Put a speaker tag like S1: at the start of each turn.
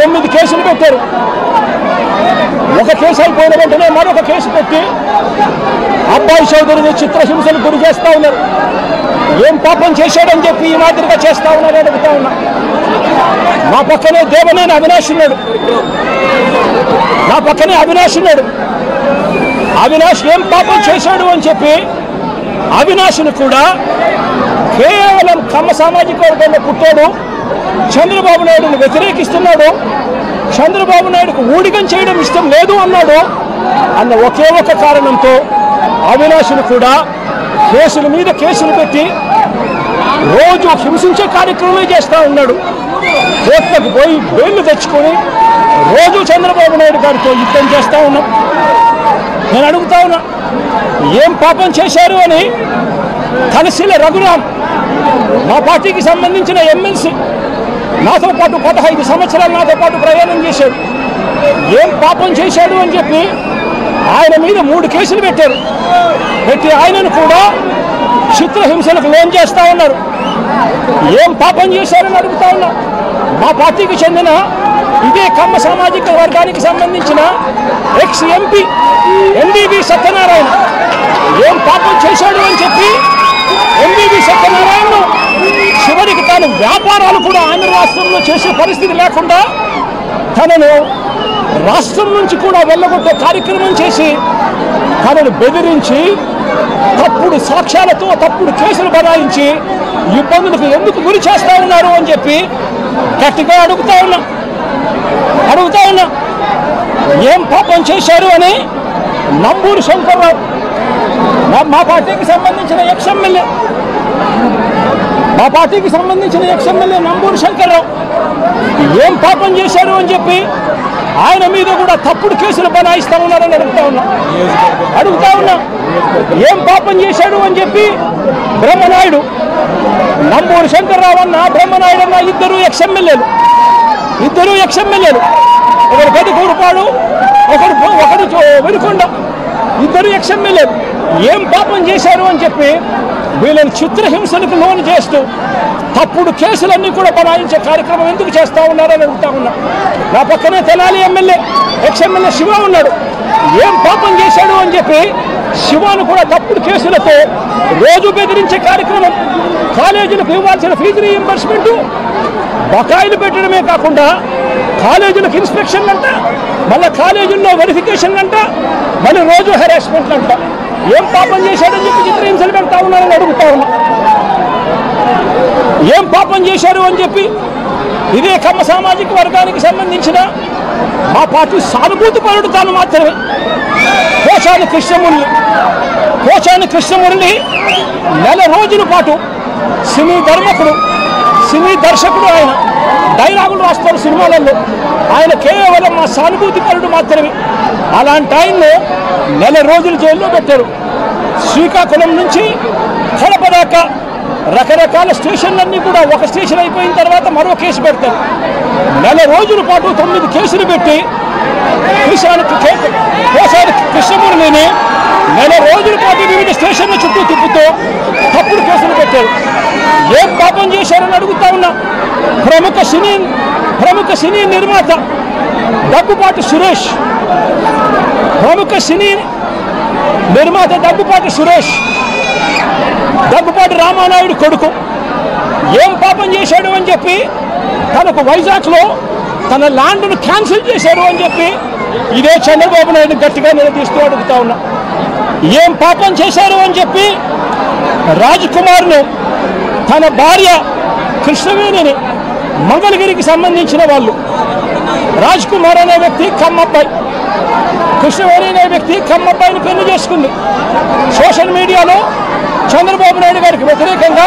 S1: 9 కేసులు పెట్టారు. ఒక కేసు అయిపోయిన వెంటనే మరొక కేసు పెట్టి అబ్బాయి చౌదరిని చిత్రహింసలు గురి చేస్తా ఉన్నారు. ఏం పాపం చేశాడని చెప్పి ఈ మాదిరిగా చేస్తా ఉన్నారని అడుగుతా ఉన్నా. నా పక్కనే దేవనేని అవినాష్ ఉన్నాడు. నా పక్కనే అవినాష్ ఉన్నాడు. అవినాష్ ఏం పాపం చేశాడు అని చెప్పి అవినాష్ను కూడా కేవలం కమ్మ సామాజిక వర్గంలో పుట్టాడు, చంద్రబాబు నాయుడుని వ్యతిరేకిస్తున్నాడు, చంద్రబాబు నాయుడుకు ఊడిగం చేయడం ఇష్టం లేదు అన్నాడు అన్న ఒకే ఒక కారణంతో అవినాష్ను కూడా కేసుల మీద కేసులు పెట్టి రోజు హింసించే కార్యక్రమమే చేస్తూ ఉన్నాడు. కోర్టులకు పోయి బెయిల్ తెచ్చుకొని రోజు చంద్రబాబు నాయుడు గారితో యుద్ధం చేస్తూ ఉన్నాం. నేను అడుగుతా ఉన్నా, ఏం పాపం చేశారు అని తలసిల రఘురామ్ మా పార్టీకి సంబంధించిన ఎమ్మెల్సీ నాతో పాటు 15 సంవత్సరాలు నాతో పాటు ప్రయాణం చేశాడు. ఏం పాపం చేశాడు అని చెప్పి ఆయన మీద 3 కేసులు పెట్టారు. పెట్టి ఆయనను కూడా చిత్రహింసలకు లోన్ చేస్తూ ఉన్నారు. ఏం పాపం చేశారని అడుగుతా ఉన్నా. మా పార్టీకి చెందిన ఇదే కమ్మ సామాజిక వర్గానికి సంబంధించిన ఎక్స్ ఎంపీ ఎంబీబీ సత్యనారాయణ ఏం పాపం చేశాడు అని చెప్పి ఎంబీబీ సత్యనారాయణ చివరికి తాను వ్యాపారాలు కూడా ఆంధ్ర రాష్ట్రంలో చేసే పరిస్థితి లేకుండా తనను రాష్ట్రం నుంచి కూడా వెళ్ళగొట్టే కార్యక్రమం చేసి తనను బెదిరించి తప్పుడు సాక్ష్యాలతో తప్పుడు కేసులు బనాయించి ఇబ్బందులకు ఎందుకు గురి చేస్తా ఉన్నారు అని చెప్పి గట్టిగా అడుగుతా ఉన్నా. ఏం పాపం చేశారు అని నంబూరు శంకర్రావు మా పార్టీకి సంబంధించిన ఎక్స్ ఎమ్మెల్యే నంబూరు శంకర్రావు ఏం పాపం చేశారు అని చెప్పి ఆయన మీద కూడా తప్పుడు కేసులు బనాయిస్తా ఉన్నారని అడుగుతా ఉన్నా. ఏం పాపం చేశాడు అని చెప్పి బ్రహ్మనాయుడు, నంబూరు శంకర్రావు అన్న బ్రహ్మనాయుడు అన్న ఇద్దరు ఎక్స్ ఎమ్మెల్యేలు, ఒకరు పెదకూరుపాడు, ఒకరు వెనుకొండ, ఇద్దరు ఎక్స్ ఎమ్మెల్యేలు ఏం పాపం చేశారు అని చెప్పి వీళ్ళని చిత్రహింసలకు లోను చేస్తూ తప్పుడు కేసులన్నీ కూడా బనాయించే కార్యక్రమం ఎందుకు చేస్తా ఉన్నారని అడుగుతా ఉన్నా. నా పక్కనే Tenali MLA ex MLA Shiva ఉన్నాడు. ఏం పాపం చేశాడు అని చెప్పి శివాను కూడా తప్పుడు కేసులతో రోజు బెదిరించే కార్యక్రమం, కాలేజీలకు ఇవ్వాల్సిన ఫీజు రీయింబర్స్మెంట్ బకాయిలు పెట్టడమే కాకుండా కాలేజీలకు ఇన్స్పెక్షన్లు అంట, మళ్ళీ కాలేజీల్లో వెరిఫికేషన్లు అంట, మళ్ళీ రోజు హెరాస్మెంట్లు అంట. ఏం పాపం చేశాడని చెప్పి చిత్రహింసలు పెడతా ఉన్నారని అడుగుతా ఉన్నా. ఏం పాపం చేశారు అని చెప్పి ఇదే కమ్మ సామాజిక వర్గానికి సంబంధించిన మా పార్టీ సానుభూతి పరుడు తాను మాత్రమే పోచాని కృష్ణమురళి నెల రోజుల పాటు సినీ దర్శకుడు, ఆయన డైలాగులు రాస్తారు సినిమాలలో. ఆయన కేవలం మా సానుభూతి పరుడు మాత్రమే. అలాంటి ఆయన్ను నెల రోజులు జైల్లో పెట్టారు. శ్రీకాకుళం నుంచి కడప దాకా రకరకాల స్టేషన్లన్నీ కూడా ఒక స్టేషన్ అయిపోయిన తర్వాత మరో కేసు పెడతారు. నెల రోజుల పాటు 9 కేసులు పెట్టి పోసాని కృష్ణమురళిని నెల రోజుల పాటు వివిధ స్టేషన్ల చుట్టూ తిప్పుతూ తప్పుడు కేసులు పెట్టారు. ఏం పాపం చేశారని అడుగుతా ఉన్నా. ప్రముఖ సినీ నిర్మాత దగ్గుపాటి సురేష్ దగ్గుపాటి రామానాయుడు కొడుకు ఏం పాపం చేశాడు అని చెప్పి తనకు వైజాగ్లో తన ల్యాండ్ను క్యాన్సిల్ చేశారు అని చెప్పి ఇదే చంద్రబాబు నాయుడు గట్టిగా నిలదీస్తూ అడుగుతా ఉన్నా. ఏం పాపం చేశారు అని చెప్పి రాజ్ కుమార్ను తన భార్య కృష్ణవేణిని మంగళగిరికి సంబంధించిన వాళ్ళు, రాజ్ కుమార్ అనే వ్యక్తి కమ్మబ్బాయి, కృష్ణవేణి అనే వ్యక్తి కమ్మబ్బాయిని పెళ్లి చేసుకుంది. సోషల్ మీడియాలో చంద్రబాబు నాయుడు గారికి వ్యతిరేకంగా